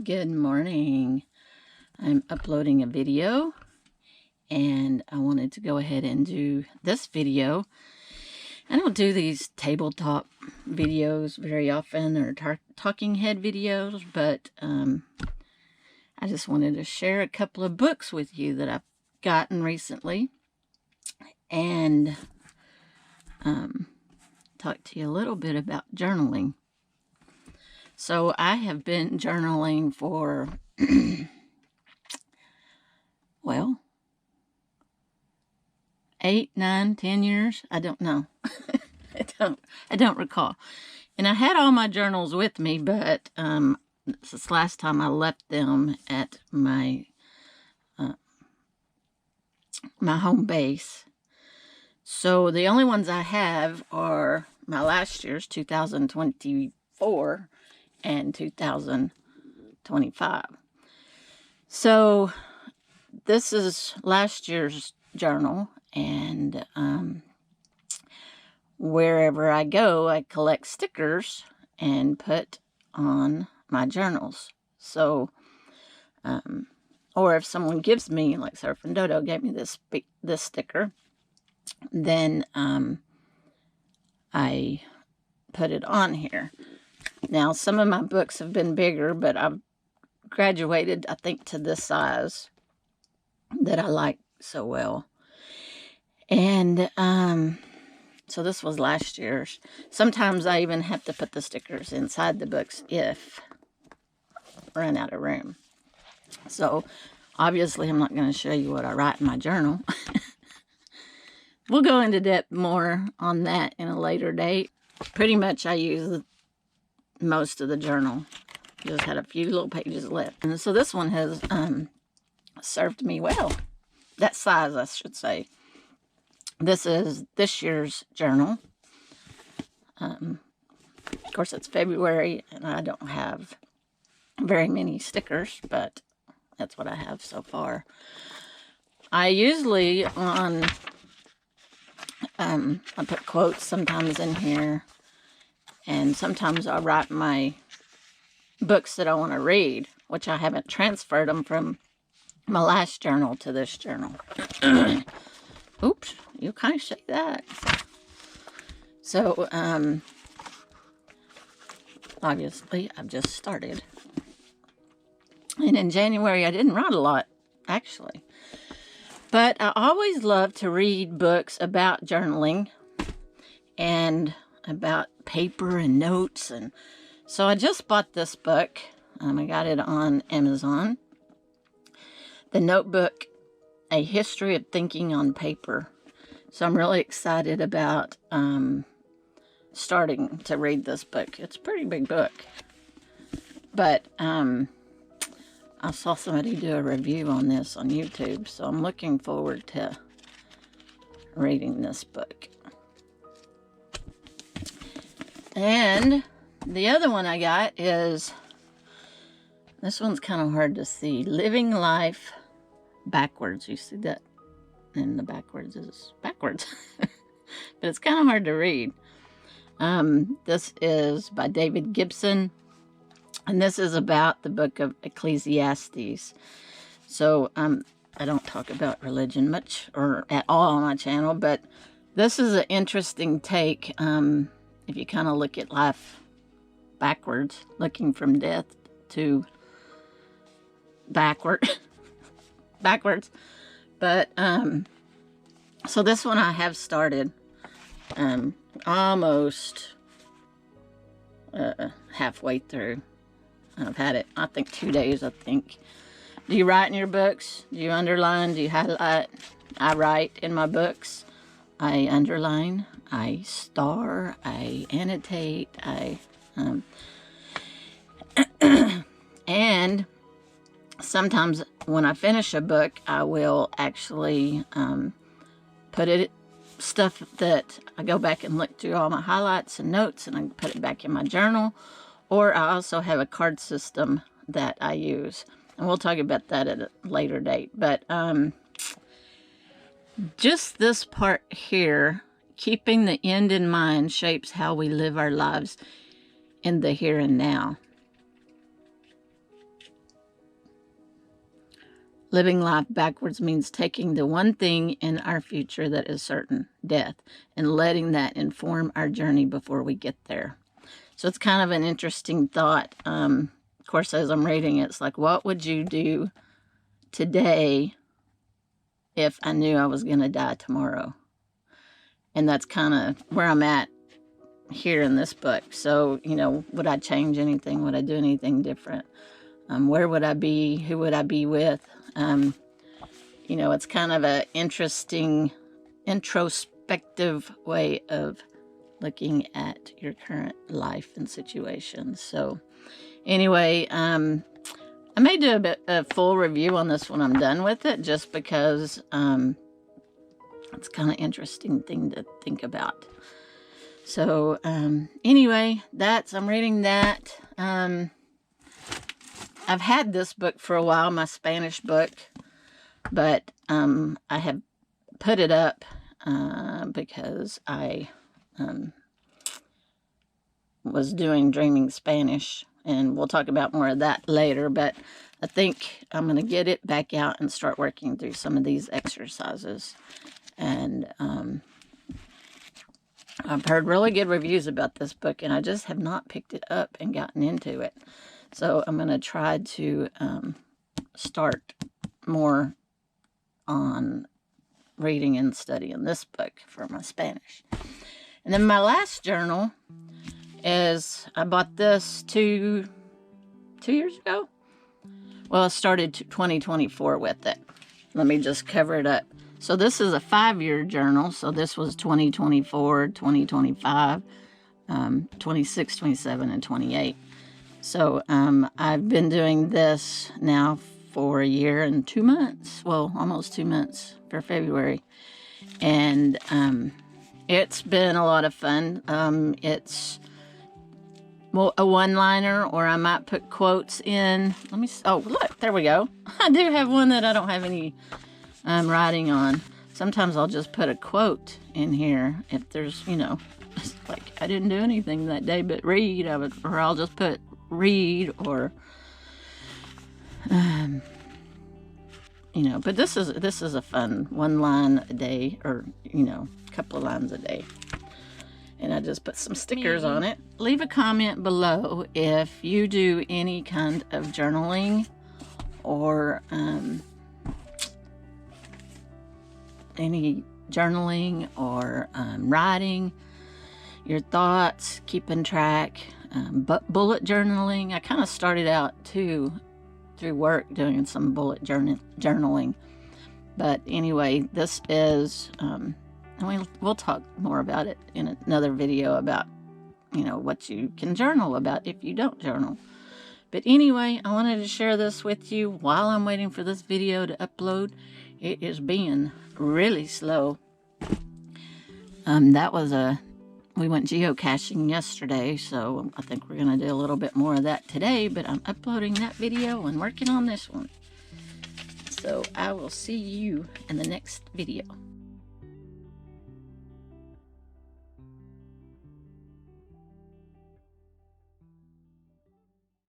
Good morning. I'm uploading a video and I wanted to go ahead and do this video. I don't do these tabletop videos very often or talking head videos, but I just wanted to share a couple of books with you that I've gotten recently and talk to you a little bit about journaling. So I have been journaling for, well, 8, 9, 10 years. I don't know. I don't recall. And I had all my journals with me, but this last time I left them at my my home base. So the only ones I have are my last year's 2024 and 2025. So this is last year's journal, and wherever I go, I collect stickers and put on my journals. So, or if someone gives me, like Surf and Dodo gave me this sticker, then I put it on here. Now, some of my books have been bigger, but I've graduated, I think, to this size that I like so well. And so this was last year's. Sometimes I even have to put the stickers inside the books if I run out of room. So obviously I'm not going to show you what I write in my journal. We'll go into depth more on that in a later date. Pretty much I use most of the journal. Just had a few little pages left. And so this one has served me well. That size, I should say. This is this year's journal. Of course, it's February, and I don't have very many stickers, but that's what I have so far. I usually I put quotes sometimes in here, and sometimes I write my books that I want to read, which I haven't transferred them from my last journal to this journal. Oops, you can't say that. So, obviously, I've just started. And in January, I didn't write a lot, actually. But I always love to read books about journaling and about paper and notes. And so I just bought this book. I got it on Amazon. The Notebook, A History of Thinking on Paper. So I'm really excited about starting to read this book. It's a pretty big book. But I saw somebody do a review on this on YouTube, so I'm looking forward to reading this book. And the other one I got is, this one's kind of hard to see, Living Life Backwards. You see that? And the backwards is backwards. But it's kind of hard to read. This is by David Gibson. And this is about the book of Ecclesiastes. So I don't talk about religion much or at all on my channel, but this is an interesting take if you kind of look at life backwards, looking from death to backwards. But so this one I have started almost halfway through. I've had it, I think, 2 days, I think. Do you write in your books? Do you underline? Do you highlight? I write in my books. I underline. I star. I annotate. And sometimes when I finish a book, I will actually put it, stuff that I go back and look through all my highlights and notes, and I put it back in my journal. Or I also have a card system that I use. And we'll talk about that at a later date. But just this part here, keeping the end in mind shapes how we live our lives in the here and now. Living life backwards means taking the one thing in our future that is certain, death, and letting that inform our journey before we get there. So it's kind of an interesting thought. Of course, as I'm reading it, it's like, what would you do today if I knew I was going to die tomorrow? And that's kind of where I'm at here in this book. So, you know, would I change anything? Would I do anything different? Where would I be? Who would I be with? You know, it's kind of an interesting, introspective way of looking at your current life and situation. So anyway, I may do a full review on this when I'm done with it, just because it's kind of interesting thing to think about. So anyway, I'm reading that. I've had this book for a while, my Spanish book, but I have put it up because I was doing Dreaming Spanish, and we'll talk about more of that later, but I think I'm going to get it back out and start working through some of these exercises. And I've heard really good reviews about this book, and I just have not picked it up and gotten into it. So I'm going to try to start more on reading and studying this book for my Spanish. And then my last journal is, I bought this two years ago. Well, I started 2024 with it. Let me just cover it up. So this is a 5-year journal. So this was 2024, 2025, 26, 27, and 28. So I've been doing this now for a year and 2 months. Well, almost 2 months for February. And it's been a lot of fun. It's a one-liner, or I might put quotes in. Let me, oh, look, there we go. I do have one that I don't have any writing on. Sometimes I'll just put a quote in here if there's, you know, like I didn't do anything that day but read. Or I'll just put read, or you know, but this is a fun one line a day, or you know, a couple of lines a day. And I just put some stickers on it. Leave a comment below if you do any kind of journaling, or any journaling, or writing your thoughts, keeping track, but bullet journaling. I kind of started out too through work doing some bullet journaling. But anyway, this is, we'll talk more about it in another video about, you know, what you can journal about if you don't journal. But anyway, I wanted to share this with you while I'm waiting for this video to upload. It is being really slow. We went geocaching yesterday, so I think we're going to do a little bit more of that today, but I'm uploading that video and working on this one. So I will see you in the next video.